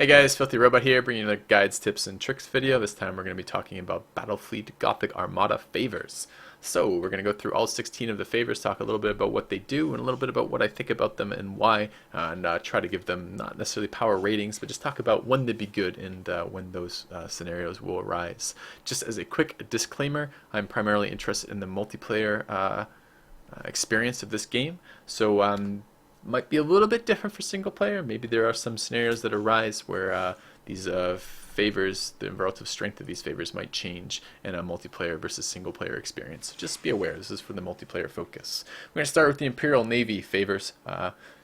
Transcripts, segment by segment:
Hey guys, Filthy Robot here, bringing you the guides, tips, and tricks video. This time we're going to be talking about BattleFleet Gothic Armada favors. So we're going to go through all 16 of the favors, talk a little bit about what they do, and a little bit about what I think about them and why, and try to give them not necessarily power ratings, but just talk about when they'd be good and when those scenarios will arise. Just as a quick disclaimer, I'm primarily interested in the multiplayer experience of this game, so might be a little bit different for single player. Maybe there are some scenarios that arise where these favors, the relative strength of these favors might change in a multiplayer versus single player experience. So just be aware, this is for the multiplayer focus. We're going to start with the Imperial Navy favors,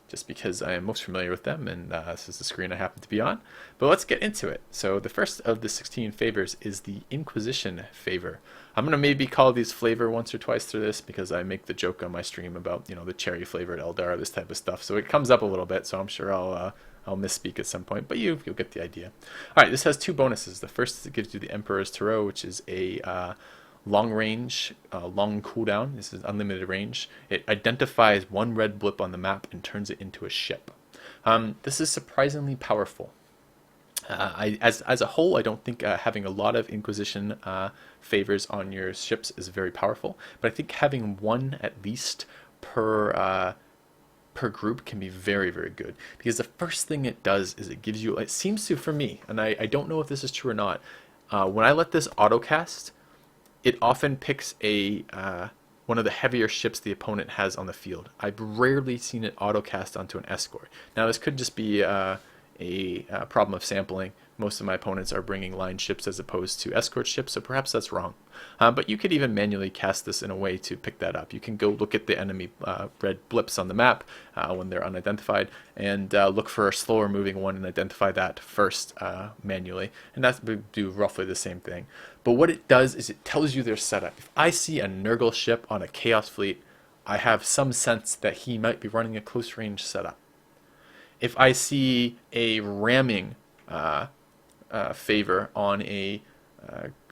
just because I am most familiar with them, and this is the screen I happen to be on. But let's get into it. So the first of the 16 favors is the Inquisition Favor. I'm going to maybe call these flavor once or twice through this because I make the joke on my stream about, you know, the cherry flavored Eldar, this type of stuff. So it comes up a little bit, so I'm sure I'll misspeak at some point, but you'll get the idea. All right, this has two bonuses. The first is it gives you the Emperor's Tarot, which is a long range, long cooldown. This is unlimited range. It identifies one red blip on the map and turns it into a ship. This is surprisingly powerful. As a whole, I don't think having a lot of Inquisition favors on your ships is very powerful, but I think having one at least per group can be very, very good, because the first thing it does is it gives you, it seems to, for me, and I don't know if this is true or not, when I let this autocast, it often picks one of the heavier ships the opponent has on the field. I've rarely seen it autocast onto an escort. Now this could just be a problem of sampling. Most of my opponents are bringing line ships as opposed to escort ships, so perhaps that's wrong. But you could even manually cast this in a way to pick that up. You can go look at the enemy red blips on the map when they're unidentified, and look for a slower moving one and identify that first manually, and that would do roughly the same thing. But what it does is it tells you their setup. If I see a Nerville ship on a Chaos fleet, I have some sense that he might be running a close range setup. If I see a ramming favor on a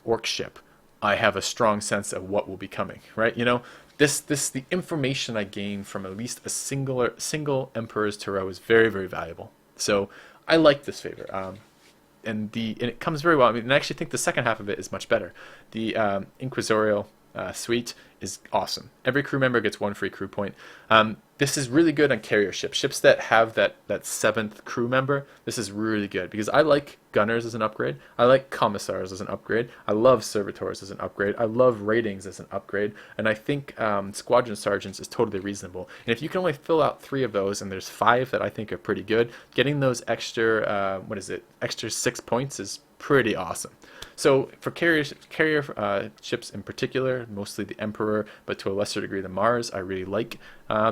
orc ship, I have a strong sense of what will be coming, right? You know, the information I gain from at least a single Emperor's Tarot is very, very valuable. So I like this favor. And it comes very well. I mean, and I actually think the second half of it is much better. The Inquisitorial suite is awesome. Every crew member gets one free crew point. This is really good on carrier ships that have that seventh crew member. This is really good because I like gunners as an upgrade. I like commissars as an upgrade. I love servitors as an upgrade. I love ratings as an upgrade, and I think squadron sergeants is totally reasonable. And if you can only fill out 3 of those, and there's 5 that I think are pretty good, getting those extra extra 6 points is pretty awesome. So for carrier ships in particular, mostly the Emperor, but to a lesser degree the Mars, I really like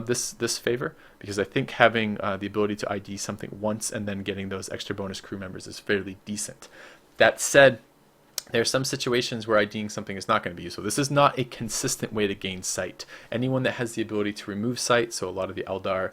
this favor, because I think having the ability to ID something once and then getting those extra bonus crew members is fairly decent. That said, there are some situations where IDing something is not going to be useful. This is not a consistent way to gain sight. Anyone that has the ability to remove sight, so a lot of the Eldar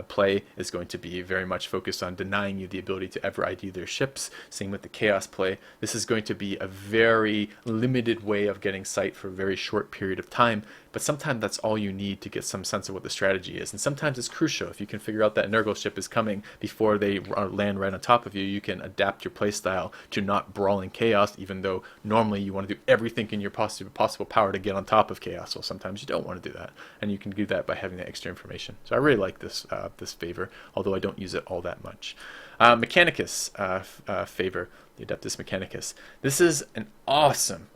play is going to be very much focused on denying you the ability to ever ID their ships. Same with the Chaos play. This is going to be a very limited way of getting sight for a very short period of time, but sometimes that's all you need to get some sense of what the strategy is. And sometimes it's crucial. If you can figure out that Nerville ship is coming before they land right on top of you, you can adapt your playstyle to not brawling Chaos, even though normally you want to do everything in your possible power to get on top of Chaos. Well, sometimes you don't want to do that, and you can do that by having that extra information. So I really like this favor, although I don't use it all that much. Mechanicus favor, the Adeptus Mechanicus. This is an awesome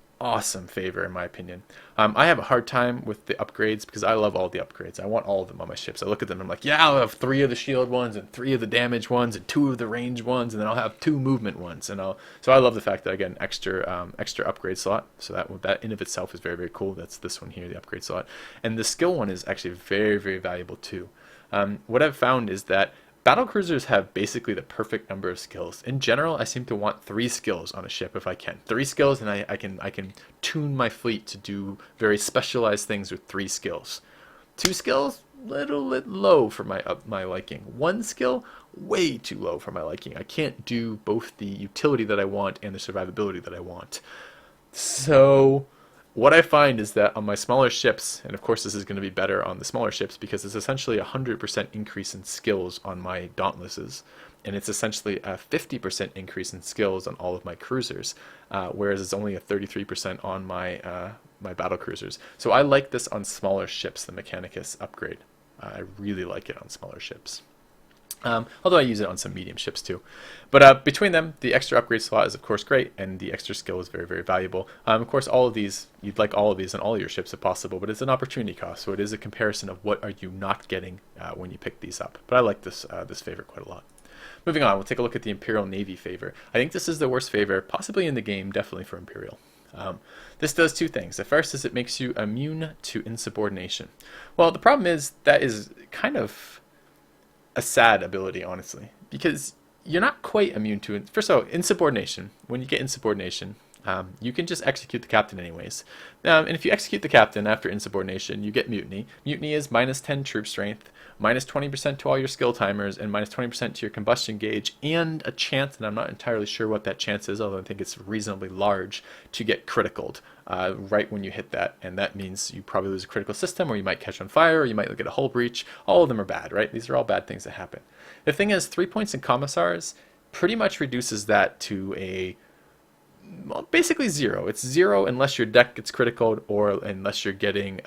favor in my opinion. I have a hard time with the upgrades because I love all the upgrades. I want all of them on my ships. I look at them and I'm like, yeah, I'll have 3 of the shield ones and 3 of the damage ones and 2 of the range ones, and then I'll have 2 movement ones. And so I love the fact that I get an extra upgrade slot. So that in of itself is very, very cool. That's this one here, the upgrade slot. And the skill one is actually very, very valuable too. What I've found is that battlecruisers have basically the perfect number of skills. In general, I seem to want 3 skills on a ship if I can. 3 skills, and I can tune my fleet to do very specialized things with 3 skills. 2 skills, little bit low for my liking. 1 skill, way too low for my liking. I can't do both the utility that I want and the survivability that I want. So what I find is that on my smaller ships, and of course this is going to be better on the smaller ships because it's essentially a 100% increase in skills on my Dauntlesses, and it's essentially a 50% increase in skills on all of my cruisers, whereas it's only a 33% on my my battle cruisers. So I like this on smaller ships, the Mechanicus upgrade. I really like it on smaller ships. Although I use it on some medium ships too. But between them, the extra upgrade slot is of course great, and the extra skill is very, very valuable. Of course, all of these, you'd like all of these on all your ships if possible, but it's an opportunity cost, so it is a comparison of what are you not getting when you pick these up. But I like this this favor quite a lot. Moving on, we'll take a look at the Imperial Navy favor. I think this is the worst favor, possibly in the game, definitely for Imperial. This does two things. The first is it makes you immune to insubordination. Well, the problem is that is kind of a sad ability, honestly, because you're not quite immune to it. First of all, insubordination. When you get insubordination, you can just execute the captain anyways. And if you execute the captain after insubordination, you get mutiny. Mutiny is minus 10 troop strength, minus 20% to all your skill timers, and minus 20% to your combustion gauge, and a chance, and I'm not entirely sure what that chance is, although I think it's reasonably large, to get criticaled right when you hit that. And that means you probably lose a critical system, or you might catch on fire, or you might get a hull breach. All of them are bad, right? These are all bad things that happen. The thing is, 3 points in commissars pretty much reduces that to a, well, basically 0. It's 0 unless your deck gets critical or unless you're getting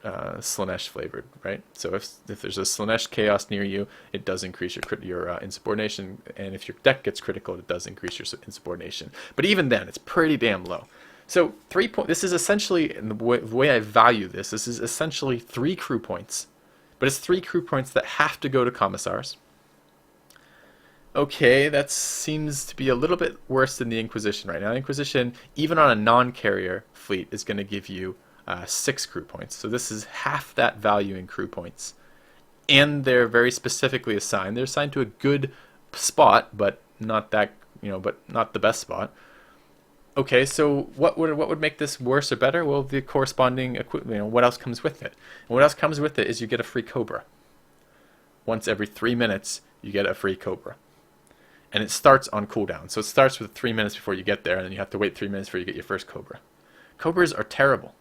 Slaanesh flavored, right? So if there's a Slaanesh chaos near you, it does increase your insubordination, and if your deck gets critical, it does increase your insubordination. But even then, it's pretty damn low. So 3 points. This is essentially, in the way I value this, this is essentially 3 crew points, but it's 3 crew points that have to go to commissars. Okay, that seems to be a little bit worse than the Inquisition right now. The Inquisition, even on a non-carrier fleet, is going to give you 6 crew points. So this is half that value in crew points. And they're very specifically assigned. They're assigned to a good spot, but not that, but not the best spot. Okay, so what would make this worse or better? Well, the corresponding, what else comes with it? And what else comes with it is you get a free Cobra. Once every 3 minutes, you get a free Cobra. And it starts on cooldown. So it starts with 3 minutes before you get there, and then you have to wait 3 minutes before you get your first Cobra. Cobras are terrible.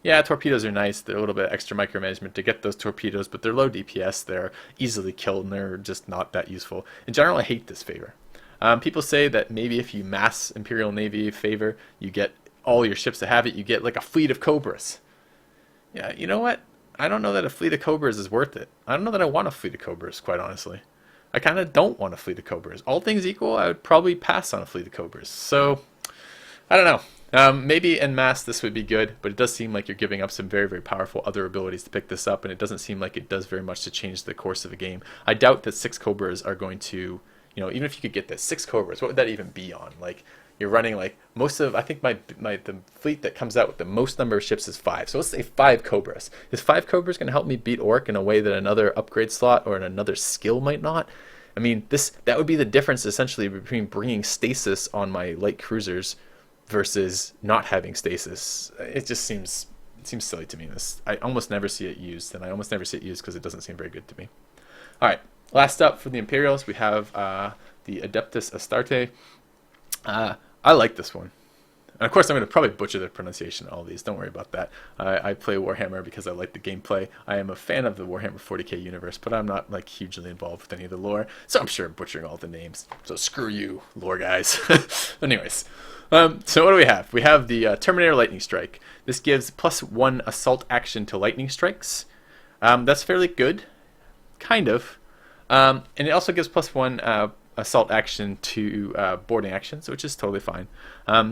Yeah, torpedoes are nice. They're a little bit extra micromanagement to get those torpedoes, but they're low DPS. They're easily killed, and they're just not that useful. In general, I hate this favor. People say that maybe if you mass Imperial Navy favor, you get all your ships to have it. You get like a fleet of Cobras. Yeah, you know what? I don't know that a fleet of Cobras is worth it. I don't know that I want a fleet of Cobras, quite honestly. I kind of don't want a fleet of Cobras. All things equal, I would probably pass on a fleet of Cobras. So, I don't know. Maybe en masse this would be good, but it does seem like you're giving up some very, very powerful other abilities to pick this up, and it doesn't seem like it does very much to change the course of the game. I doubt that 6 Cobras are going to, even if you could get this, 6 Cobras, what would that even be on? Like, you're running like most of, I think the fleet that comes out with the most number of ships is 5. So let's say 5 Cobras. Is 5 Cobras going to help me beat Orc in a way that another upgrade slot or in another skill might not? I mean, that would be the difference essentially between bringing stasis on my light cruisers versus not having stasis. It just seems silly to me. I almost never see it used, and I almost never see it used because it doesn't seem very good to me. All right, last up for the Imperials, we have the Adeptus Astarte. I like this one. And of course, I'm going to probably butcher the pronunciation of all these. Don't worry about that. I play Warhammer because I like the gameplay. I am a fan of the Warhammer 40k universe, but I'm not like hugely involved with any of the lore, so I'm sure I'm butchering all the names. So screw you, lore guys. Anyways, so what do we have? We have the Terminator Lightning Strike. This gives +1 assault action to lightning strikes. That's fairly good, kind of. And it also gives +1 assault action to boarding actions, which is totally fine.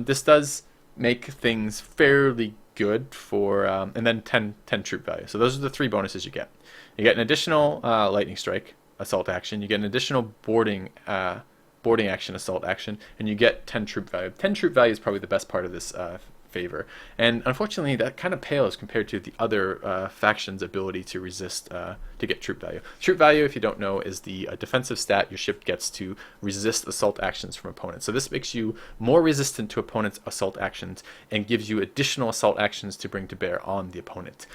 This does make things fairly good for, and then 10 troop value. So those are the 3 bonuses you get. You get an additional lightning strike assault action. You get an additional boarding action assault action, and you get 10 troop value. 10 troop value is probably the best part of this favor, and unfortunately that kind of pales compared to the other factions' ability to resist to get troop value. Troop value, if you don't know, is the defensive stat your ship gets to resist assault actions from opponents. So this makes you more resistant to opponents' assault actions and gives you additional assault actions to bring to bear on the opponent.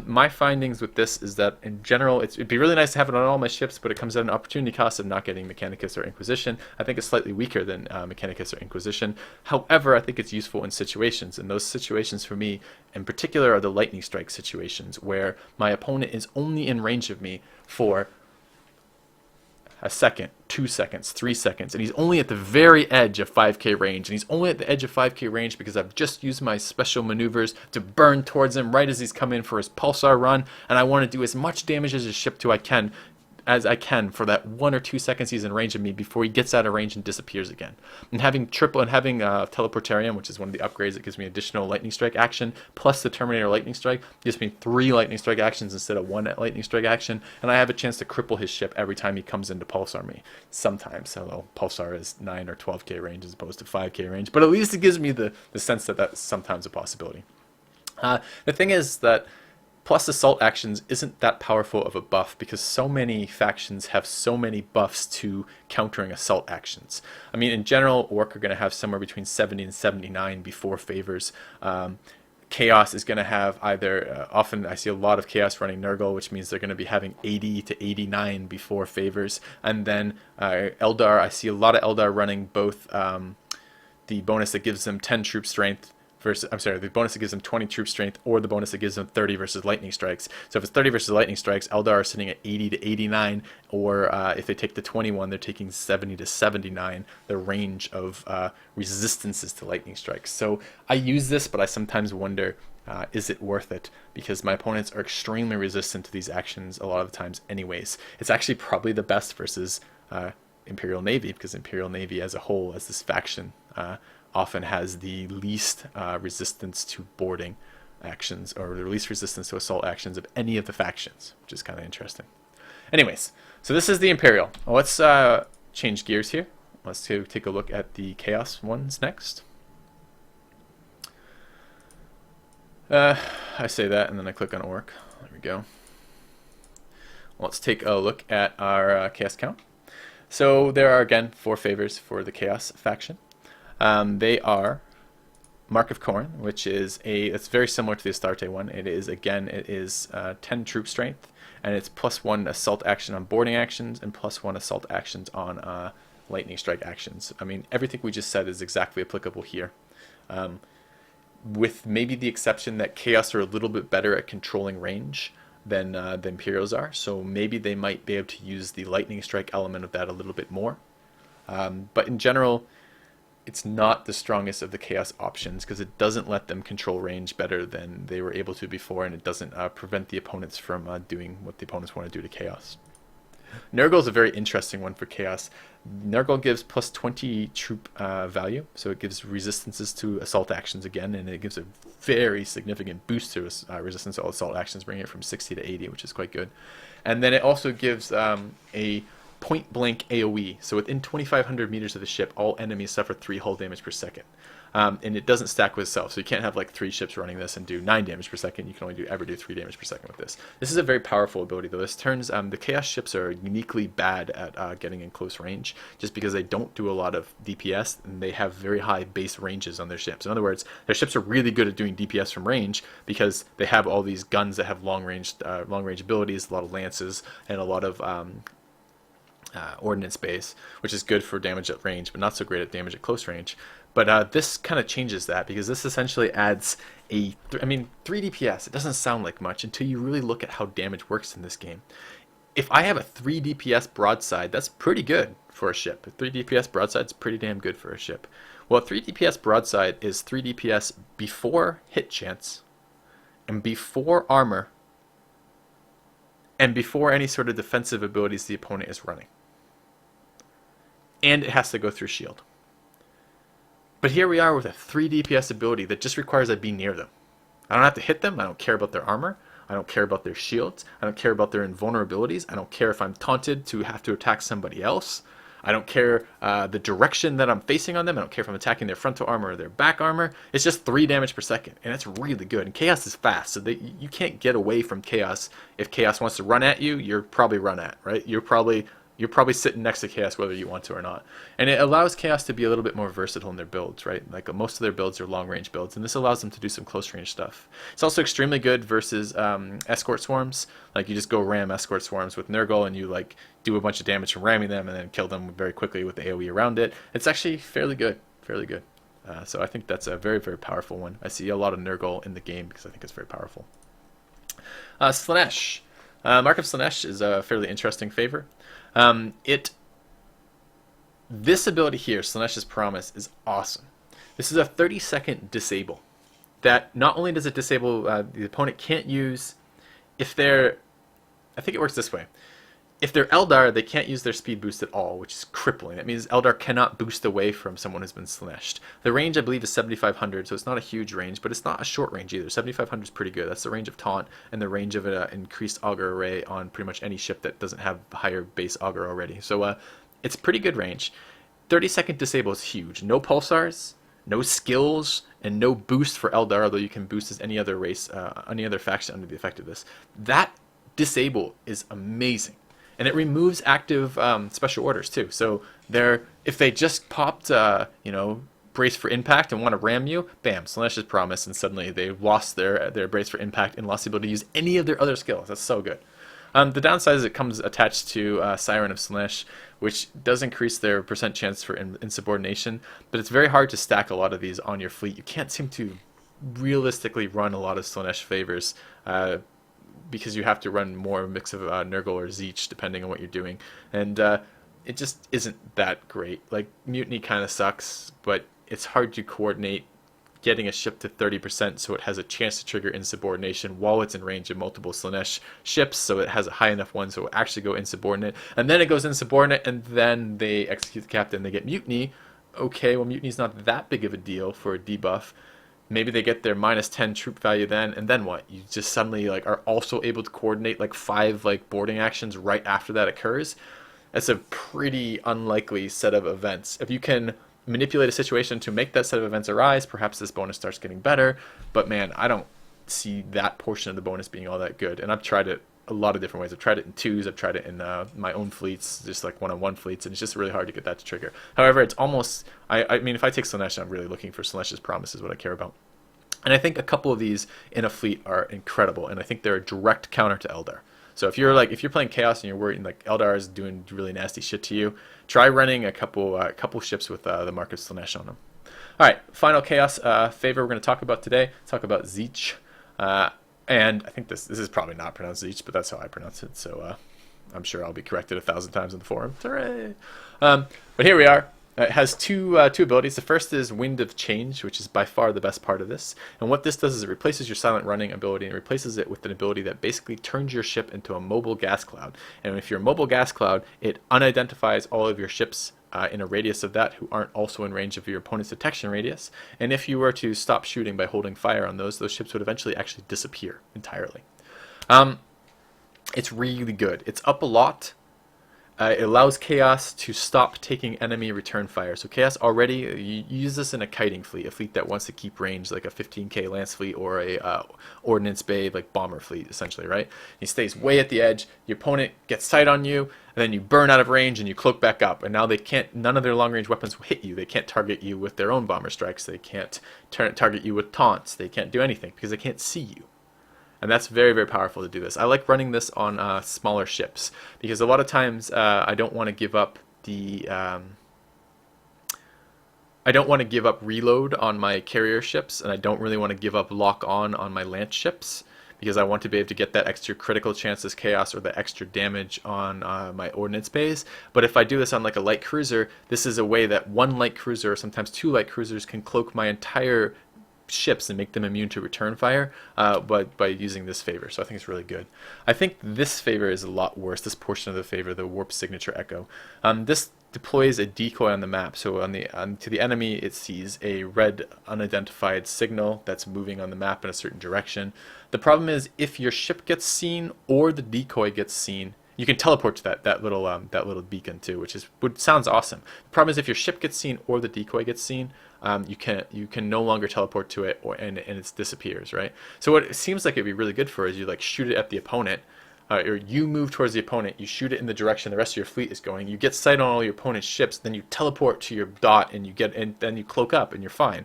My findings with this is that in general it'd be really nice to have it on all my ships, but it comes at an opportunity cost of not getting Mechanicus or Inquisition. I think it's slightly weaker than Mechanicus or Inquisition. However, I think it's useful in situations, And those situations for me in particular are the lightning strike situations where my opponent is only in range of me for a second, 2 seconds, 3 seconds, and he's only at the very edge of 5k range, and he's only at the edge of 5k range because I've just used my special maneuvers to burn towards him right as he's come in for his pulsar run, and I want to do as much damage as a ship as I can for that 1 or 2 seconds he's in range of me before he gets out of range and disappears again. And having Teleportarium, which is one of the upgrades that gives me additional lightning strike action, plus the Terminator lightning strike, gives me 3 lightning strike actions instead of 1 lightning strike action, and I have a chance to cripple his ship every time he comes into pulsar me. Sometimes, although pulsar is 9 or 12k range as opposed to 5k range, but at least it gives me the sense that that's sometimes a possibility. The thing is that plus assault actions isn't that powerful of a buff because so many factions have so many buffs to countering assault actions. I mean, in general, Orc are going to have somewhere between 70 and 79 before favors. Chaos is going to have either, often I see a lot of Chaos running Nerville, which means they're going to be having 80 to 89 before favors. And then Eldar, I see a lot of Eldar running both the bonus that gives them 10 troop strength, the bonus that gives them 20 troop strength, or the bonus that gives them 30 versus lightning strikes. So if it's 30 versus lightning strikes, Eldar are sitting at 80 to 89, or if they take the 21, they're taking 70 to 79, the range of resistances to lightning strikes. So I use this, but I sometimes wonder, is it worth it? Because my opponents are extremely resistant to these actions a lot of the times anyways. It's actually probably the best versus Imperial Navy, because Imperial Navy as a whole, as this faction, often has the least resistance to boarding actions, or the least resistance to assault actions of any of the factions, which is kind of interesting. Anyways, so this is the Imperial. Well, let's change gears here. Let's take a look at the Chaos ones next. I say that and then I click on Orc. There we go. Let's take a look at our Chaos count. So there are again 4 favors for the Chaos faction. They are Mark of Khorne, which is it's very similar to the Astarte one. It is 10 troop strength, and it's +1 assault action on boarding actions and +1 assault actions on lightning strike actions. I mean, everything we just said is exactly applicable here, with maybe the exception that Chaos are a little bit better at controlling range than the Imperials are. So maybe they might be able to use the lightning strike element of that a little bit more. But in general, it's not the strongest of the Chaos options because it doesn't let them control range better than they were able to before, and it doesn't prevent the opponents from doing what the opponents want to do to Chaos. Nerville is a very interesting one for Chaos. Nerville gives +20 troop value, so it gives resistances to assault actions again, and it gives a very significant boost to resistance to assault actions, bringing it from 60 to 80, which is quite good. And then it also gives a point-blank AoE, so within 2,500 meters of the ship, all enemies suffer 3 hull damage per second. And it doesn't stack with itself, so you can't have like 3 ships running this and do 9 damage per second. You can only ever do 3 damage per second with this. This is a very powerful ability, though. This turns the Chaos ships are uniquely bad at getting in close range, just because they don't do a lot of DPS, and they have very high base ranges on their ships. In other words, their ships are really good at doing DPS from range because they have all these guns that have long range abilities, a lot of lances, and a lot of ordnance base, which is good for damage at range, but not so great at damage at close range. But this kind of changes that, because this essentially adds 3 DPS. It doesn't sound like much until you really look at how damage works in this game. If I have a 3 DPS broadside, that's pretty good for a ship. A 3 DPS broadside is pretty damn good for a ship. Well, a 3 DPS broadside is 3 DPS before hit chance, and before armor, and before any sort of defensive abilities the opponent is running. And it has to go through shield. But here we are with a 3 DPS ability that just requires I be near them. I don't have to hit them. I don't care about their armor. I don't care about their shields. I don't care about their invulnerabilities. I don't care if I'm taunted to have to attack somebody else. I don't care the direction that I'm facing on them. I don't care if I'm attacking their frontal armor or their back armor. It's just 3 damage per second, and it's really good. And Chaos is fast, so you can't get away from Chaos. If Chaos wants to run at you, you're probably run at, right? You're probably sitting next to Chaos whether you want to or not. And it allows Chaos to be a little bit more versatile in their builds, right? Like most of their builds are long range builds, and this allows them to do some close range stuff. It's also extremely good versus escort swarms. Like you just go ram escort swarms with Nerville and you like do a bunch of damage from ramming them and then kill them very quickly with the AoE around it. It's actually fairly good, fairly good. So I think that's a very, very powerful one. I see a lot of Nerville in the game because I think it's very powerful. Slaanesh. Mark of Slaanesh is a fairly interesting favor. This ability here, Slaanesh's Promise, is awesome. This is a 30-second disable. That not only does it disable, the opponent can't use, if they're, I think it works this way. If they're Eldar, they can't use their speed boost at all, which is crippling. That means Eldar cannot boost away from someone who's been Slaaneshed. The range, I believe, is 7,500, so it's not a huge range, but it's not a short range either. 7,500 is pretty good. That's the range of Taunt and the range of an increased Augur Array on pretty much any ship that doesn't have higher base Augur already. So it's pretty good range. 30-second disable is huge. No pulsars, no skills, and no boost for Eldar, although you can boost as any other race, any other faction under the effect of this. That disable is amazing. And it removes active special orders too. So if they just popped, brace for impact and want to ram you, bam, Slaanesh's Promise, and suddenly they've lost their brace for impact and lost the ability to use any of their other skills. That's so good. The downside is it comes attached to Siren of Slaanesh, which does increase their percent chance for insubordination, but it's very hard to stack a lot of these on your fleet. You can't seem to realistically run a lot of Slaanesh favors because you have to run more mix of Nerville or Zeke depending on what you're doing, and it just isn't that great. Like, Mutiny kind of sucks, but it's hard to coordinate getting a ship to 30% so it has a chance to trigger insubordination while it's in range of multiple Slaanesh ships, so it has a high enough one so it will actually go insubordinate, and then it goes insubordinate, and then they execute the captain, they get Mutiny. Okay, well, Mutiny's not that big of a deal for a debuff. Maybe they get their -10 troop value then, and then what? You just suddenly are also able to coordinate 5 boarding actions right after that occurs. That's a pretty unlikely set of events. If you can manipulate a situation to make that set of events arise, perhaps this bonus starts getting better, but man, I don't see that portion of the bonus being all that good. And I've tried it a lot of different ways. I've tried it in twos, I've tried it in my own fleets, just one-on-one fleets, and it's just really hard to get that to trigger. However, it's almost, I mean, if I take Slaanesh, I'm really looking for Slaanesh's Promise is what I care about. And I think a couple of these in a fleet are incredible, and I think they're a direct counter to Eldar. So if you're playing Chaos and you're worried Eldar is doing really nasty shit to you, try running a couple ships with the Mark of Slaanesh on them. All right, final Chaos favor we're going to talk about today. Talk about Zeke, and I think this is probably not pronounced Zeke, but that's how I pronounce it. So I'm sure I'll be corrected 1,000 times in the forum. Hooray! But here we are. It has two abilities. The first is Wind of Change, which is by far the best part of this. And what this does is it replaces your silent running ability and replaces it with an ability that basically turns your ship into a mobile gas cloud. And if you're a mobile gas cloud, it unidentifies all of your ships in a radius of that who aren't also in range of your opponent's detection radius. And if you were to stop shooting by holding fire on those ships would eventually actually disappear entirely. It's really good. It's up a lot. It allows Chaos to stop taking enemy return fire. So Chaos already, you use this in a kiting fleet, a fleet that wants to keep range, like a 15k lance fleet or a ordnance bay bomber fleet, essentially, right? He stays way at the edge. Your opponent gets sight on you, and then you burn out of range and you cloak back up. And now none of their long range weapons will hit you. They can't target you with their own bomber strikes. They can't target you with taunts. They can't do anything because they can't see you. And that's very, very powerful to do this. I like running this on smaller ships because a lot of times I don't want to give up reload on my carrier ships, and I don't really want to give up lock on my lance ships because I want to be able to get that extra critical chance as Chaos or the extra damage on my ordnance bays. But if I do this on a light cruiser, this is a way that one light cruiser or sometimes 2 light cruisers can cloak my entire ships and make them immune to return fire by using this favor. So I think it's really good. I think this favor is a lot worse, this portion of the favor, the Warp Signature Echo. This deploys a decoy on the map, so to the enemy it sees a red unidentified signal that's moving on the map in a certain direction. The problem is if your ship gets seen or the decoy gets seen, you can teleport to that little beacon too, which sounds awesome. The problem is if your ship gets seen or the decoy gets seen, you can no longer teleport to it, and it disappears, right? So what it seems like it'd be really good for is you shoot it at the opponent, or you move towards the opponent, you shoot it in the direction the rest of your fleet is going, you get sight on all your opponent's ships, then you teleport to your dot and then you cloak up and you're fine.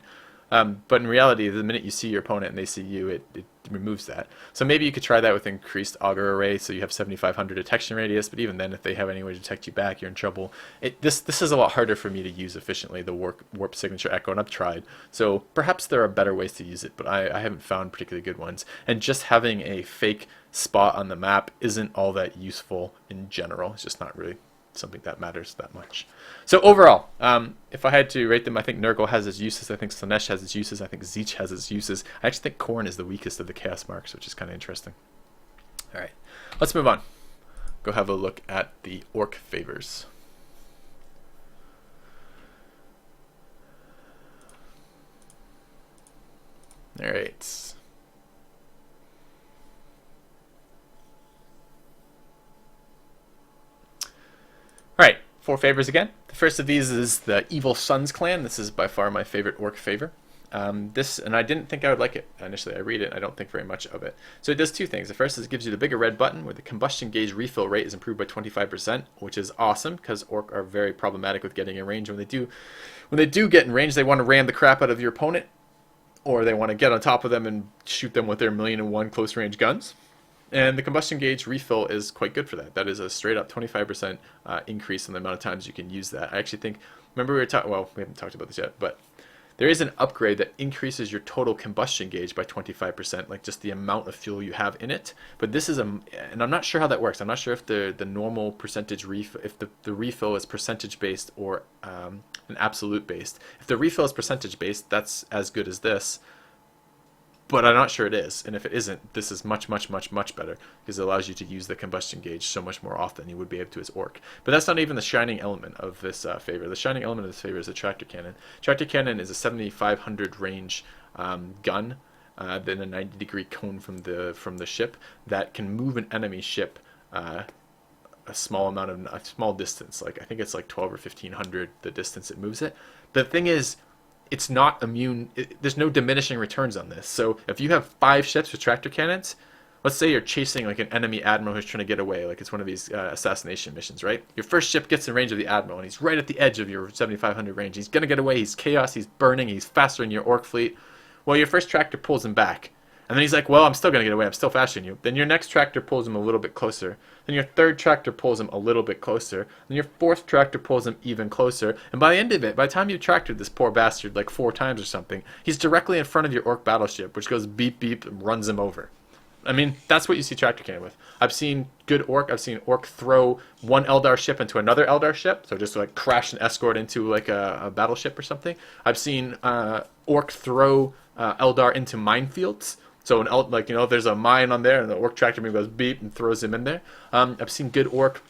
But in reality, the minute you see your opponent and they see you, it removes that. So maybe you could try that with increased auger array, so you have 7,500 detection radius. But even then, if they have any way to detect you back, you're in trouble. This is a lot harder for me to use efficiently, the warp signature echo, and I've tried. So perhaps there are better ways to use it, but I haven't found particularly good ones. And just having a fake spot on the map isn't all that useful in general. It's just not really something that matters that much. So overall, if I had to rate them, I think Nerville has its uses, I think Slanesh has its uses, I think Zeke has its uses. I actually think Khorne is the weakest of the Chaos Marks, which is kind of interesting. Alright, let's move on. Go have a look at the Orc favors. Alright. Alright, 4 favors again. The first of these is the Evil Sons clan. This is by far my favorite orc favor. And I didn't think I would like it initially. I read it, I don't think very much of it. So it does 2 things. The first is it gives you the bigger red button where the combustion gauge refill rate is improved by 25%, which is awesome because orc are very problematic with getting in range. When they do get in range, they want to ram the crap out of your opponent, or they want to get on top of them and shoot them with their 1,000,001 close range guns. And the combustion gauge refill is quite good for that. That is a straight up 25% increase in the amount of times you can use that. I actually think, remember we were talking, well, we haven't talked about this yet, but there is an upgrade that increases your total combustion gauge by 25%, like just the amount of fuel you have in it. But this is and I'm not sure how that works. I'm not sure if the normal percentage refill, if the refill is percentage based or an absolute based. If the refill is percentage based, that's as good as this. But I'm not sure it is, and if it isn't, this is much, much, much, much better, because it allows you to use the combustion gauge so much more often than you would be able to as orc. But that's not even the shining element of this favor. The shining element of this favor is the tractor cannon. Tractor cannon is a 7,500 range gun, then a 90-degree cone from the ship that can move an enemy ship a small distance. Like I think it's like 12 or 1,500 the distance it moves it. The thing is, it's not immune. There's no diminishing returns on this. So if you have 5 ships with tractor cannons, let's say you're chasing like an enemy admiral who's trying to get away, like it's one of these assassination missions, right? Your first ship gets in range of the admiral, and he's right at the edge of your 7,500 range. He's gonna get away. He's chaos. He's burning. He's faster than your orc fleet. Well, your first tractor pulls him back, and then he's like, "Well, I'm still gonna get away. I'm still faster than you." Then your next tractor pulls him a little bit closer. Then your third tractor pulls him a little bit closer. Then your fourth tractor pulls him even closer. And by the end of it, by the time you've tractored this poor bastard like 4 times or something, he's directly in front of your orc battleship, which goes beep beep and runs him over. I mean, that's what you see tractor cannon with. I've seen orc throw one Eldar ship into another Eldar ship, so just like crash and escort into like a battleship or something. I've seen orc throw Eldar into minefields. So if there's a mine on there and the orc tractor maybe goes beep and throws him in there. I've seen good orc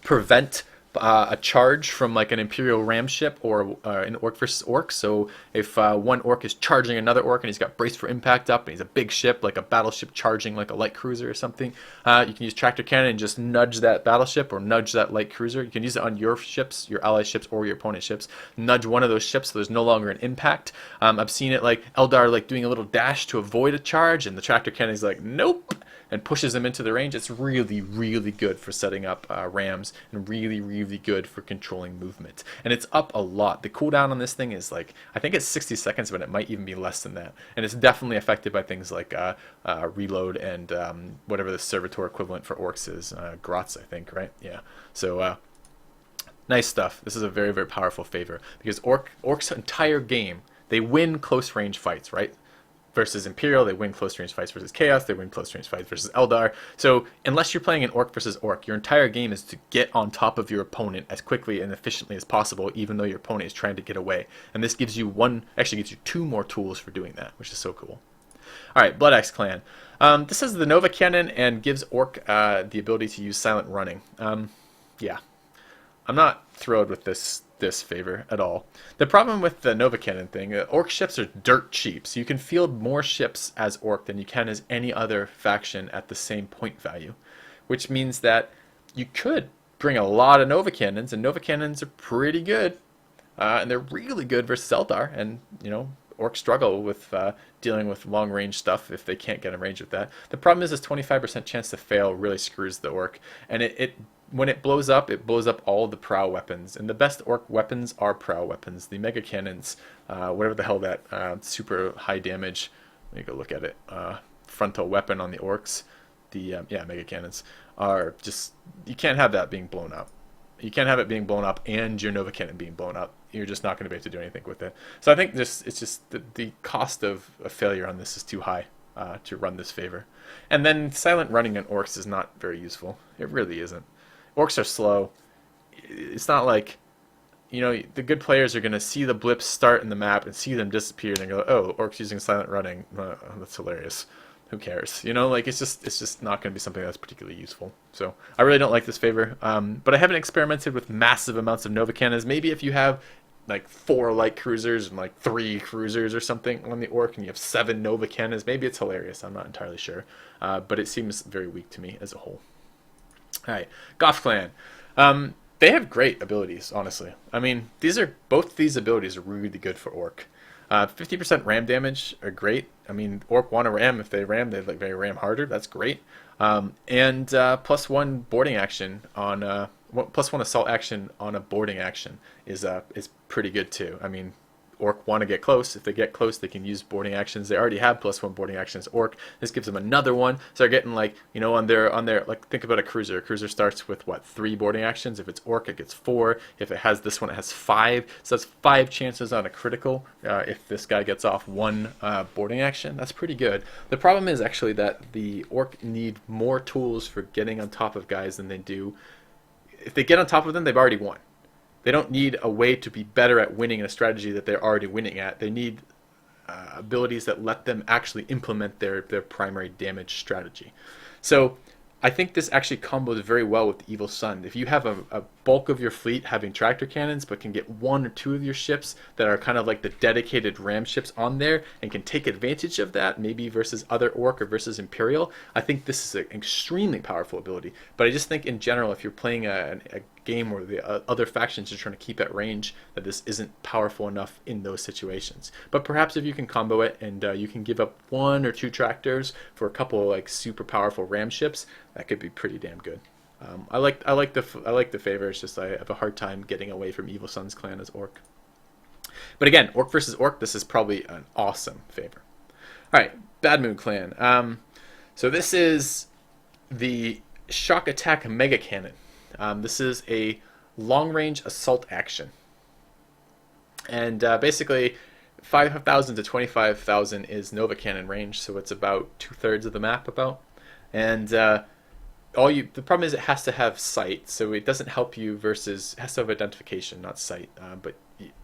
prevent a charge from like an Imperial ram ship or an orc versus orc. So if one orc is charging another orc and he's got brace for impact up and he's a big ship, like a battleship charging like a light cruiser or something, you can use tractor cannon and just nudge that battleship or nudge that light cruiser. You can use it on your ships, your ally ships, or your opponent's ships. Nudge one of those ships so there's no longer an impact. I've seen it like Eldar like doing a little dash to avoid a charge, and the tractor cannon is like, nope, and pushes them into the range. It's really, really good for setting up rams, and really, really good for controlling movement. And it's up a lot. The cooldown on this thing is like, I think it's 60 seconds, but it might even be less than that. And it's definitely affected by things like reload and whatever the servitor equivalent for orcs is. Grots, I think, right? Yeah. So nice stuff. This is a very, very powerful favor, because orcs' entire game, they win close range fights, right? Versus Imperial, they win close range fights. Versus Chaos, they win close range fights. Versus Eldar. So unless you're playing an orc versus orc, your entire game is to get on top of your opponent as quickly and efficiently as possible, even though your opponent is trying to get away. And this gives you gives you 2 more tools for doing that, which is so cool. Alright, Blood Axe Clan. This is the Nova Cannon and gives orc the ability to use silent running. Yeah. I'm not thrilled with this favor at all. The problem with the Nova Cannon thing, orc ships are dirt cheap, so you can field more ships as orc than you can as any other faction at the same point value, which means that you could bring a lot of Nova Cannons, and Nova Cannons are pretty good, and they're really good versus Eldar, and orcs struggle with dealing with long range stuff if they can't get in range with that. The problem is this 25% chance to fail really screws the orc, and it when it blows up all the prow weapons, and the best orc weapons are prow weapons. The mega cannons, whatever the hell that super high damage. Let me go look at it. Frontal weapon on the orcs, the yeah, mega cannons are just, you can't have that being blown up. You can't have it being blown up and your Nova Cannon being blown up. You're just not going to be able to do anything with it. So I think this, it's just the cost of a failure on this is too high to run this favor. And then silent running on orcs is not very useful. It really isn't. Orcs are slow. It's not like, you know, the good players are going to see the blips start in the map and see them disappear and go, oh, orcs using silent running. That's hilarious. Who cares? You know, like it's just not going to be something that's particularly useful. So I really don't like this favor. But I haven't experimented with massive amounts of Nova Cannons. Maybe if you have like 4 light cruisers and like 3 cruisers or something on the orc and you have 7 Nova Cannons, maybe it's hilarious. I'm not entirely sure. But it seems very weak to me as a whole. All right, Goth Clan. They have great abilities, honestly. I mean, both these abilities are really good for orc. 50% ram damage are great. I mean, orc want to ram. If they ram, they like very ram harder. That's great. And +1 boarding action on +1 assault action on a boarding action is pretty good too. I mean, orc want to get close. If they get close, they can use boarding actions. They already have +1 boarding actions. Orc, this gives them another one. So they're getting like, you know, on their like, think about a cruiser. A cruiser starts with what, 3 boarding actions. If it's orc, it gets 4. If it has this one, it has 5. So that's 5 chances on a critical. If this guy gets off 1 boarding action, that's pretty good. The problem is actually that the orc need more tools for getting on top of guys than they do. If they get on top of them, they've already won. They don't need a way to be better at winning in a strategy that they're already winning at. They need abilities that let them actually implement their primary damage strategy. So I think this actually combos very well with the Evil Sun. If you have a bulk of your fleet having tractor cannons but can get 1 or 2 of your ships that are kind of like the dedicated ram ships on there and can take advantage of that, maybe versus other orc or versus Imperial, I think this is an extremely powerful ability. But I just think in general, if you're playing a game where the other factions are trying to keep at range, that this isn't powerful enough in those situations. But perhaps if you can combo it and you can give up 1 or 2 tractors for a couple of like super powerful ram ships, that could be pretty damn good. I like the favor. It's just I have a hard time getting away from Evil Sun's clan as orc. But again, orc versus orc, this is probably an awesome favor. All right, Bad Moon Clan. So this is the Shock Attack Mega Cannon. This is a long-range assault action, and basically 5,000 to 25,000 is Nova Cannon range, so it's about 2/3 of the map about. And the problem is it has to have sight, so it doesn't help you versus, it has to have identification, not sight, but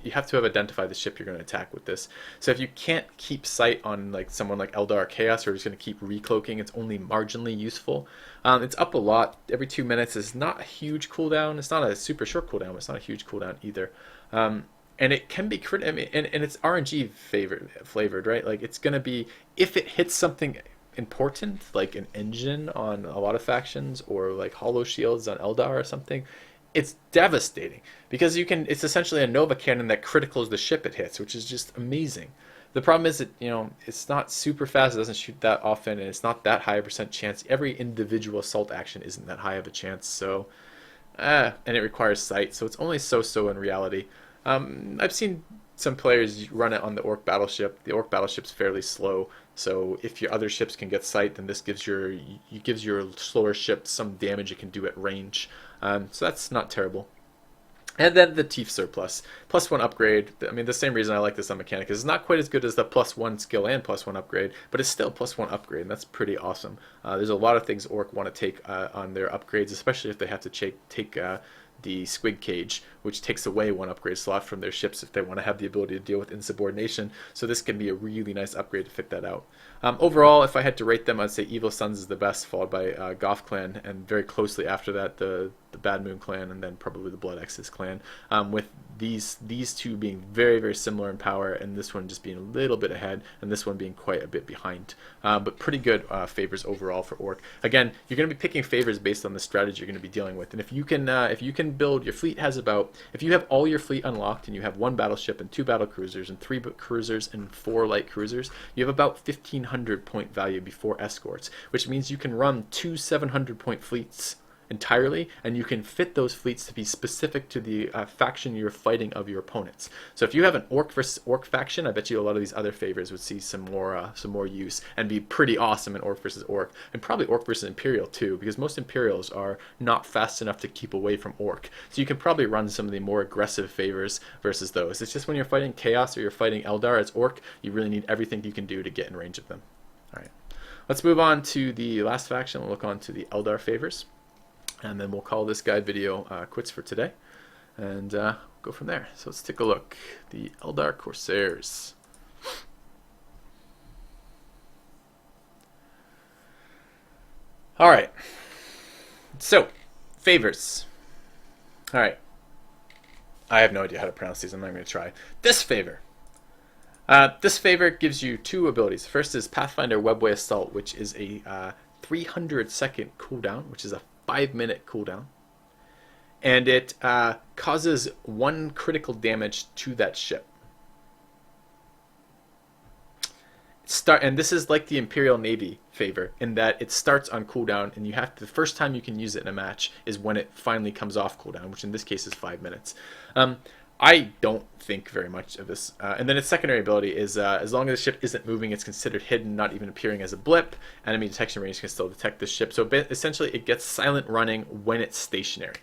you have to have identified the ship you're going to attack with this. So if you can't keep sight on like someone like Eldar or Chaos, or just going to keep recloaking, it's only marginally useful. It's up a lot. Every 2 minutes is not a huge cooldown. It's not a super short cooldown, but it's not a huge cooldown either. And it can be I mean, and it's RNG flavored, right? Like it's going to be, if it hits something important like an engine on a lot of factions or like hollow shields on Eldar or something, it's devastating because it's essentially a Nova Cannon that criticals the ship it hits, which is just amazing. The problem is that, you know, it's not super fast, it doesn't shoot that often, and it's not that high a percent chance. Every individual assault action isn't that high of a chance, so and it requires sight, so it's only so in reality. I've seen some players run it on the Orc battleship. The Orc battleship's fairly slow, so if your other ships can get sight, then this gives your slower ship some damage it can do at range. So that's not terrible. And then the Teeth Surplus. +1 upgrade. I mean, the same reason I like this on mechanic is it's not quite as good as the +1 skill and +1 upgrade, but it's still +1 upgrade, and that's pretty awesome. There's a lot of things Orc want to take on their upgrades, especially if they have to take the Squig Cage, which takes away 1 upgrade slot from their ships if they want to have the ability to deal with insubordination. So this can be a really nice upgrade to fit that out. Overall, if I had to rate them, I'd say Evil Suns is the best, followed by Goth Clan, and very closely after that the Bad Moon Clan, and then probably the Blood X's clan, with these two being very similar in power, and this one just being a little bit ahead, and this one being quite a bit behind. But pretty good favors overall for Orc. Again, you're going to be picking favors based on the strategy you're going to be dealing with, and if you can build, your fleet has about, if you have all your fleet unlocked and you have 1 battleship and 2 battle cruisers and 3 cruisers and 4 light cruisers, you have about 1,500 point value before escorts, which means you can run 2 700 point fleets entirely, and you can fit those fleets to be specific to the faction you're fighting of your opponents. So if you have an orc versus orc faction, I bet you a lot of these other favors would see some more use and be pretty awesome in orc versus orc, and probably orc versus imperial too, because most imperials are not fast enough to keep away from orc. So you can probably run some of the more aggressive favors versus those. It's just when you're fighting chaos or you're fighting Eldar as orc, you really need everything you can do to get in range of them. All right, let's move on to the last faction. We'll look on to the Eldar favors, and then we'll call this guide video quits for today, and go from there. So let's take a look. The Eldar Corsairs. All right. So, favors. All right. I have no idea how to pronounce these. I'm not going to try. This favor. This favor gives you two abilities. First is Pathfinder Webway Assault, which is a 300-second cooldown, which is a 5-minute cooldown. And it causes 1 critical damage to that ship. And this is like the Imperial Navy favor in that it starts on cooldown, and you have to, the first time you can use it in a match is when it finally comes off cooldown, which in this case is 5 minutes. I don't think very much of this. And then its secondary ability is as long as the ship isn't moving, it's considered hidden, not even appearing as a blip. Enemy detection range can still detect the ship. So essentially it gets silent running when it's stationary.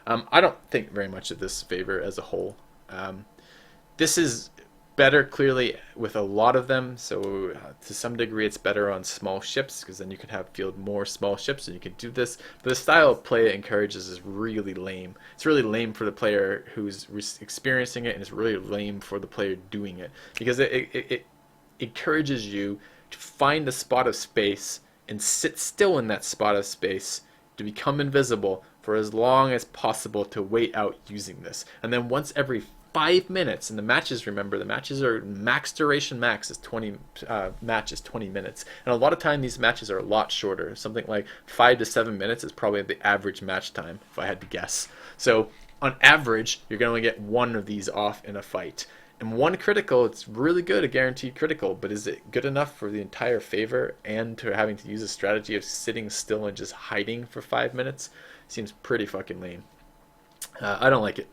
I don't think very much of this favor as a whole. This is better clearly with a lot of them, so to some degree it's better on small ships, because then you can field more small ships and you can do this. But the style of play it encourages is really lame. It's really lame for the player who's experiencing it, and it's really lame for the player doing it, because it encourages you to find a spot of space and sit still in that spot of space to become invisible for as long as possible to wait out using this. And then once every 5 minutes, and the matches, remember, the matches are max duration, max is 20 matches, 20 minutes, and a lot of time these matches are a lot shorter. Something like 5 to 7 minutes is probably the average match time, if I had to guess. So on average, you're going to get 1 of these off in a fight, and 1 critical. It's really good, a guaranteed critical, but is it good enough for the entire favor and to having to use a strategy of sitting still and just hiding for 5 minutes? Seems pretty fucking lame. I don't like it.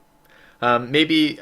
Maybe,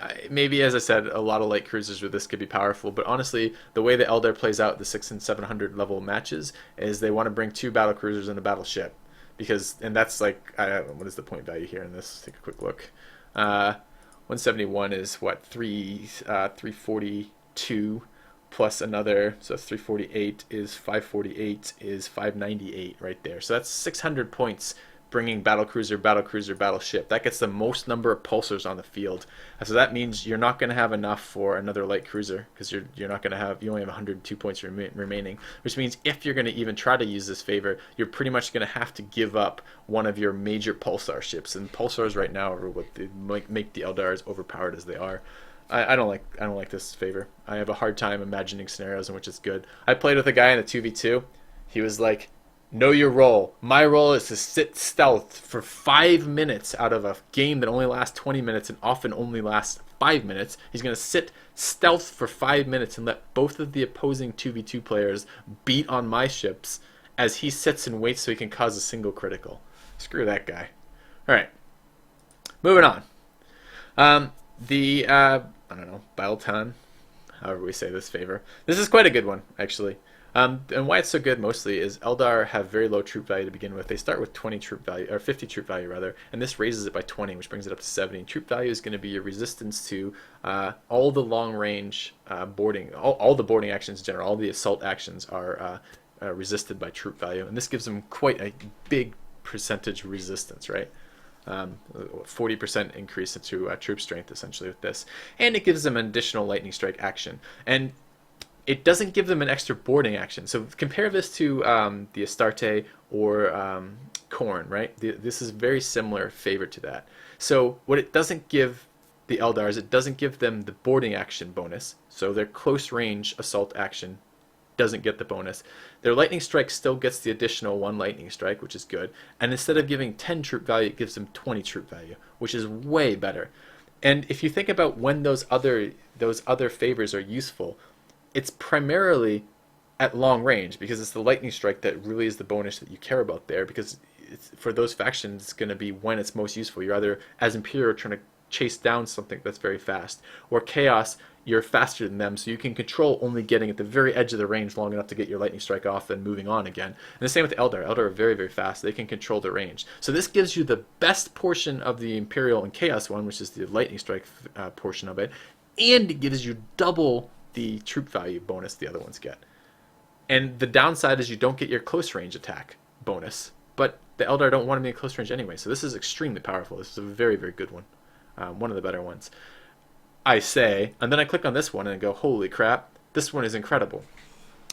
as I said, a lot of light cruisers with this could be powerful, but honestly, the way the Eldar plays out the 600 and 700 level matches is they want to bring 2 battle cruisers and a battleship, and that's like, I don't know, what is the point value here in this? Let's take a quick look. 171 is what, 342 plus another, so 348 is 548 is 598 right there. So that's 600 points. Bringing battlecruiser, battlecruiser, battleship. That gets the most number of pulsars on the field. So that means you're not going to have enough for another light cruiser, because you're not going to have, you only have 102 points remaining, which means if you're going to even try to use this favor, you're pretty much going to have to give up one of your major pulsar ships. And pulsars right now are what they make the Eldar as overpowered as they are. I don't like this favor. I have a hard time imagining scenarios in which it's good. I played with a guy in a 2v2. He was like, know your role. My role is to sit stealth for 5 minutes out of a game that only lasts 20 minutes and often only lasts 5 minutes. He's going to sit stealth for 5 minutes and let both of the opposing 2v2 players beat on my ships as he sits and waits so he can cause a single critical. Screw that guy. Alright. Moving on. I don't know, Battleton, however we say this favor. This is quite a good one, actually. And why it's so good mostly is Eldar have very low troop value to begin with. They start with 20 troop value, or 50 troop value rather, and this raises it by 20, which brings it up to 70. Troop value is going to be your resistance to all the long range boarding, all the boarding actions in general, all the assault actions are resisted by troop value, and this gives them quite a big percentage resistance, right? 40% increase into troop strength essentially with this, and it gives them an additional lightning strike action, and it doesn't give them an extra boarding action. So compare this to the Astarte or Khorne, right? This is very similar favor to that. So what it doesn't give the Eldars, it doesn't give them the boarding action bonus. So their close range assault action doesn't get the bonus. Their lightning strike still gets the additional 1 lightning strike, which is good. And instead of giving 10 troop value, it gives them 20 troop value, which is way better. And if you think about when those other favors are useful, it's primarily at long range, because it's the lightning strike that really is the bonus that you care about there, because for those factions, it's going to be when it's most useful. You're either, as Imperial, trying to chase down something that's very fast, or Chaos, you're faster than them, so you can control only getting at the very edge of the range long enough to get your lightning strike off and moving on again. And the same with Eldar. Eldar are very, very fast. They can control the range. So this gives you the best portion of the Imperial and Chaos one, which is the lightning strike portion of it, and it gives you double the troop value bonus the other ones get. And the downside is you don't get your close range attack bonus, but the Eldar don't want to be in close range anyway, so this is extremely powerful. This is a very, very good one. One of the better ones, I say. And then I click on this one and go, holy crap, this one is incredible.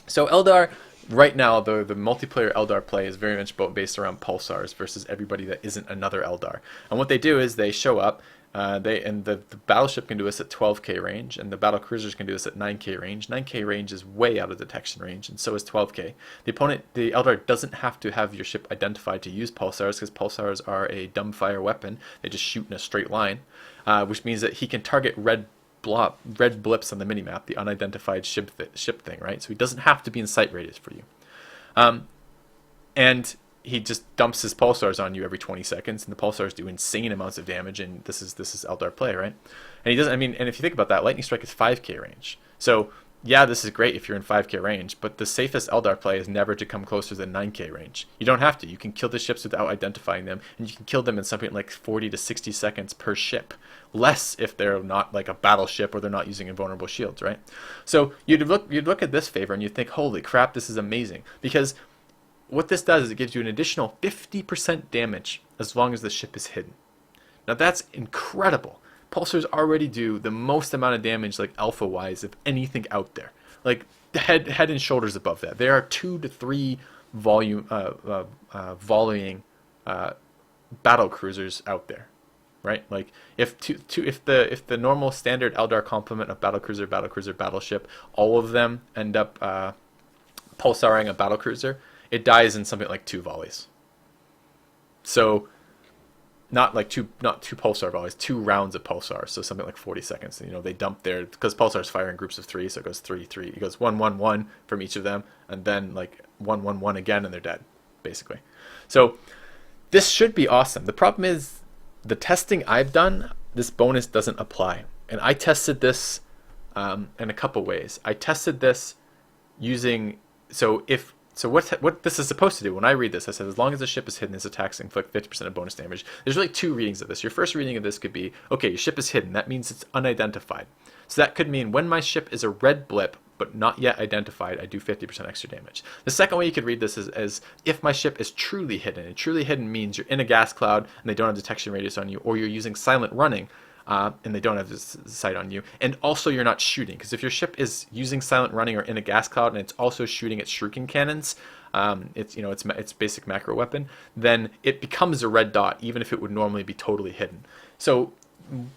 So Eldar, right now, the multiplayer Eldar play is very much based around pulsars versus everybody that isn't another Eldar. And what they do is they show up, the battleship can do this at 12k range, and the battle cruisers can do this at 9k range. 9k range is way out of detection range, and so is 12k. The Eldar doesn't have to have your ship identified to use pulsars, because pulsars are a dumbfire weapon. They just shoot in a straight line, which means that he can target red blips on the minimap, the unidentified ship thing, right? So he doesn't have to be in sight radius for you. And he just dumps his pulsars on you every 20 seconds, and the pulsars do insane amounts of damage, and this is Eldar play, right? And he doesn't, and if you think about that, lightning strike is 5k range. So yeah, this is great if you're in 5k range, but the safest Eldar play is never to come closer than 9k range. You don't have to. You can kill the ships without identifying them, and you can kill them in something like 40 to 60 seconds per ship. Less if they're not like a battleship or they're not using invulnerable shields, right? So you'd look at this favor and you'd think, holy crap, this is amazing. Because what this does is it gives you an additional 50% damage as long as the ship is hidden. Now that's incredible. Pulsars already do the most amount of damage, like alpha-wise, of anything out there. Like head and shoulders above that. There are 2 to 3 volleying battle cruisers out there, right? Like if the normal standard Eldar complement of battle cruiser, battleship, all of them end up pulsaring a battle cruiser, it dies in something like 2 volleys. So not two pulsar volleys, 2 rounds of pulsars, so something like 40 seconds. They dump their, because pulsars fire in groups of 3, so it goes 3, 3. It goes 1, 1, 1 from each of them, and then like 1, 1, 1 again, and they're dead, basically. So this should be awesome. The problem is the testing I've done, this bonus doesn't apply. And I tested this in a couple ways. I tested this using, So what this is supposed to do, when I read this, I said as long as the ship is hidden, its attacks inflict 50% of bonus damage. There's really 2 readings of this. Your first reading of this could be, okay, your ship is hidden. That means it's unidentified. So that could mean when my ship is a red blip, but not yet identified, I do 50% extra damage. The second way you could read this is as if my ship is truly hidden. And truly hidden means you're in a gas cloud and they don't have detection radius on you, or you're using silent running, and they don't have this sight on you, and also you're not shooting, because if your ship is using silent running or in a gas cloud and it's also shooting its shuriken cannons, it's basic macro weapon, then it becomes a red dot even if it would normally be totally hidden. So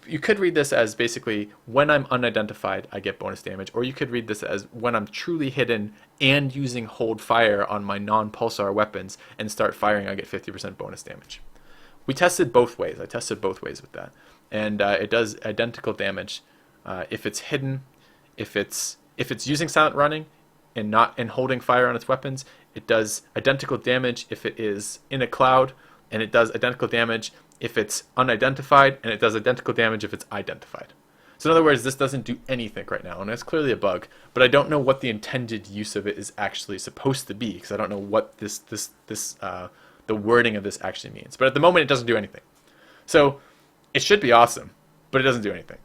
you could read this as basically when I'm unidentified I get bonus damage, or you could read this as when I'm truly hidden and using hold fire on my non-pulsar weapons and start firing I get 50% bonus damage. We tested both ways. I tested both ways with that. And it does identical damage if it's hidden, if it's using silent running and holding fire on its weapons. It does identical damage if it is in a cloud, and it does identical damage if it's unidentified, and it does identical damage if it's identified. So in other words, this doesn't do anything right now, and it's clearly a bug. But I don't know what the intended use of it is actually supposed to be, because I don't know what the wording of this actually means. But at the moment, it doesn't do anything. So it should be awesome, but it doesn't do anything.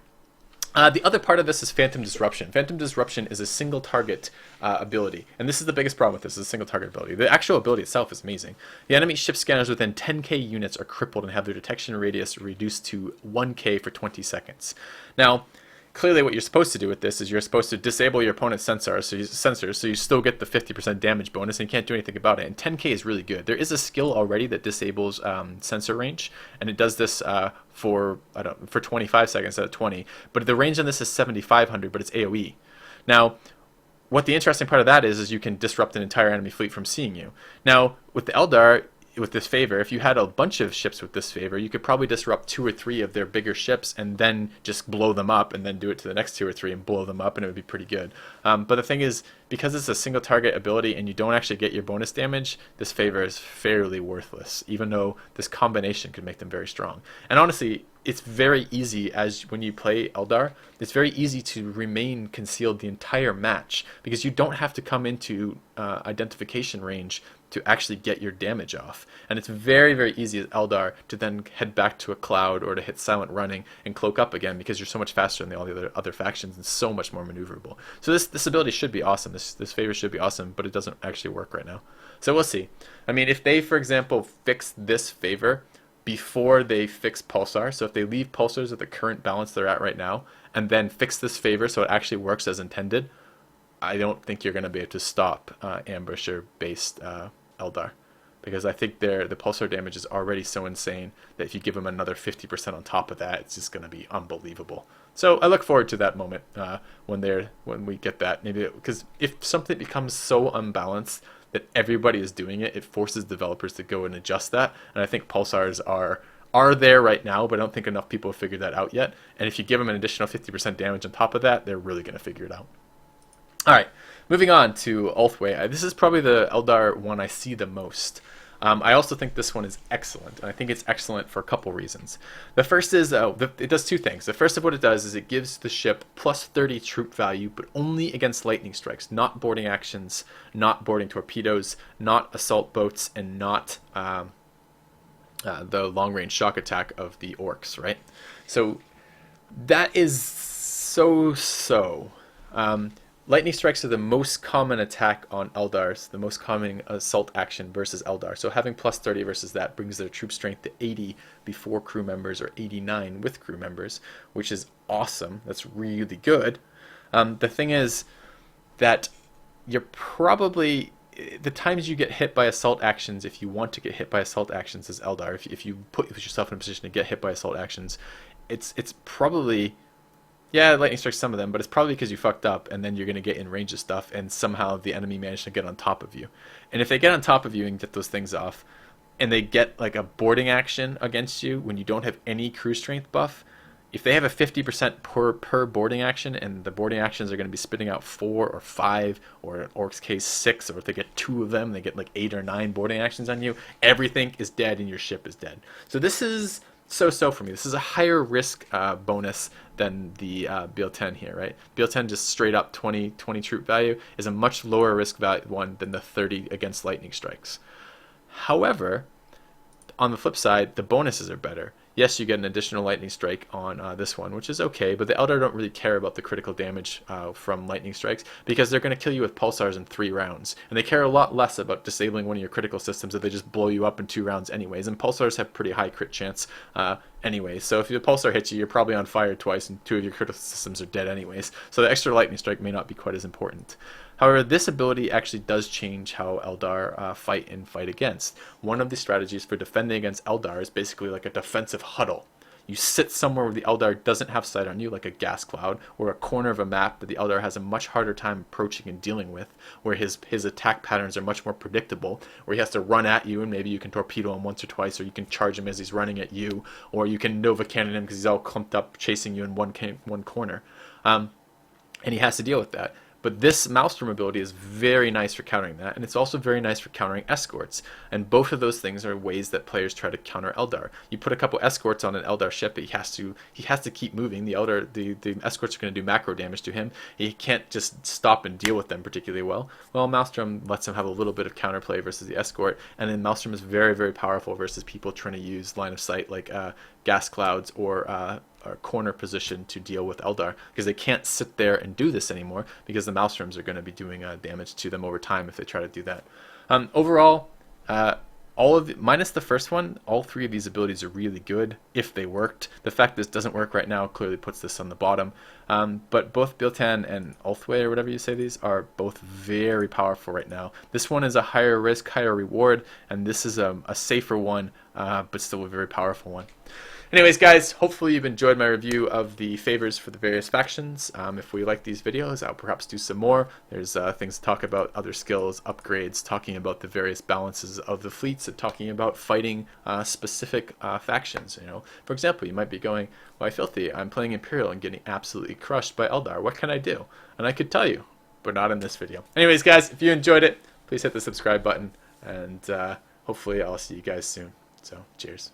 The other part of this is Phantom Disruption. Phantom Disruption is a single target ability, and this is the biggest problem with this, is a single target ability. The actual ability itself is amazing. The enemy ship scanners within 10k units are crippled and have their detection radius reduced to 1k for 20 seconds. Now, clearly what you're supposed to do with this is you're supposed to disable your opponent's sensors, so you still get the 50% damage bonus, and you can't do anything about it. And 10k is really good. There is a skill already that disables sensor range, and it does this for 25 seconds instead of 20. But the range on this is 7,500, but it's AoE. Now, what the interesting part of that is you can disrupt an entire enemy fleet from seeing you. Now, with the Eldar, with this favor, if you had a bunch of ships with this favor, you could probably disrupt 2 or 3 of their bigger ships and then just blow them up, and then do it to the next 2 or 3 and blow them up, and it would be pretty good. But the thing is, because it's a single target ability and you don't actually get your bonus damage, this favor is fairly worthless, even though this combination could make them very strong. And honestly, it's very easy, as when you play Eldar, it's very easy to remain concealed the entire match, because you don't have to come into identification range to actually get your damage off. And it's very, very easy as Eldar to then head back to a cloud or to hit silent running and cloak up again, because you're so much faster than all the other factions and so much more maneuverable. So this ability should be awesome. This favor should be awesome, but it doesn't actually work right now. So we'll see. I mean, if they, for example, fix this favor before they fix Pulsar, so if they leave Pulsars at the current balance they're at right now, and then fix this favor so it actually works as intended, I don't think you're going to be able to stop Ambusher-based Eldar, because I think the Pulsar damage is already so insane that if you give them another 50% on top of that, it's just going to be unbelievable. So I look forward to that moment when we get that. Maybe because if something becomes so unbalanced that everybody is doing it, it forces developers to go and adjust that. And I think Pulsars are there right now, but I don't think enough people have figured that out yet. And if you give them an additional 50% damage on top of that, they're really going to figure it out. All right, moving on to Ulthwé. This is probably the Eldar one I see the most. I also think this one is excellent, and I think it's excellent for a couple reasons. The first is it does 2 things. The first of what it does is it gives the ship plus 30 troop value, but only against lightning strikes, not boarding actions, not boarding torpedoes, not assault boats, and not the long-range shock attack of the orcs, right? So that is so. Lightning strikes are the most common attack on Eldars, the most common assault action versus Eldar. So having plus 30 versus that brings their troop strength to 80 before crew members, or 89 with crew members, which is awesome. That's really good. The thing is that you're probably, the times you get hit by assault actions, if you want to get hit by assault actions as Eldar, if you put yourself in a position to get hit by assault actions, it's probably... Yeah, lightning strikes some of them, but it's probably because you fucked up, and then you're going to get in range of stuff, and somehow the enemy managed to get on top of you. And if they get on top of you and get those things off, and they get like a boarding action against you when you don't have any crew strength buff, if they have a 50% per boarding action, and the boarding actions are going to be spitting out 4 or 5, or in Orc's case 6, or if they get 2 of them, they get like 8 or 9 boarding actions on you, everything is dead and your ship is dead. So this is so for me. This is a higher risk bonus than the BL10 here, right? BL10 just straight up 20 troop value is a much lower risk value one than the 30 against lightning strikes. However, on the flip side, the bonuses are better. Yes, you get an additional lightning strike on this one, which is okay, but the Eldar don't really care about the critical damage from lightning strikes, because they're going to kill you with pulsars in 3 rounds, and they care a lot less about disabling one of your critical systems if they just blow you up in 2 rounds anyways, and pulsars have pretty high crit chance anyways, so if your pulsar hits you, you're probably on fire twice, and 2 of your critical systems are dead anyways, so the extra lightning strike may not be quite as important. However, this ability actually does change how Eldar fight and fight against. One of the strategies for defending against Eldar is basically like a defensive huddle. You sit somewhere where the Eldar doesn't have sight on you, like a gas cloud, or a corner of a map that the Eldar has a much harder time approaching and dealing with, where his attack patterns are much more predictable, where he has to run at you and maybe you can torpedo him once or twice, or you can charge him as he's running at you, or you can Nova Cannon him because he's all clumped up chasing you in one corner. And he has to deal with that. But this Maelstrom ability is very nice for countering that, and it's also very nice for countering escorts. And both of those things are ways that players try to counter Eldar. You put a couple escorts on an Eldar ship, but he has to keep moving. The escorts are going to do macro damage to him. He can't just stop and deal with them particularly well. Well, Maelstrom lets him have a little bit of counterplay versus the escort, and then Maelstrom is very, very powerful versus people trying to use line of sight like gas clouds or corner position to deal with Eldar, because they can't sit there and do this anymore, because the Maelstroms are going to be doing damage to them over time if they try to do that. Overall, minus the first one, all 3 of these abilities are really good if they worked. The fact this doesn't work right now clearly puts this on the bottom. But both Biltan and Ulthwé, or whatever you say these, are both very powerful right now. This one is a higher risk, higher reward, and this is a safer one, but still a very powerful one. Anyways, guys, hopefully you've enjoyed my review of the favors for the various factions. If we like these videos, I'll perhaps do some more. There's things to talk about, other skills, upgrades, talking about the various balances of the fleets, and talking about fighting specific factions. You know, for example, you might be going, "Why, Filthy? I'm playing Imperial and getting absolutely crushed by Eldar. What can I do?" And I could tell you, but not in this video. Anyways, guys, if you enjoyed it, please hit the subscribe button, and hopefully I'll see you guys soon. So, cheers.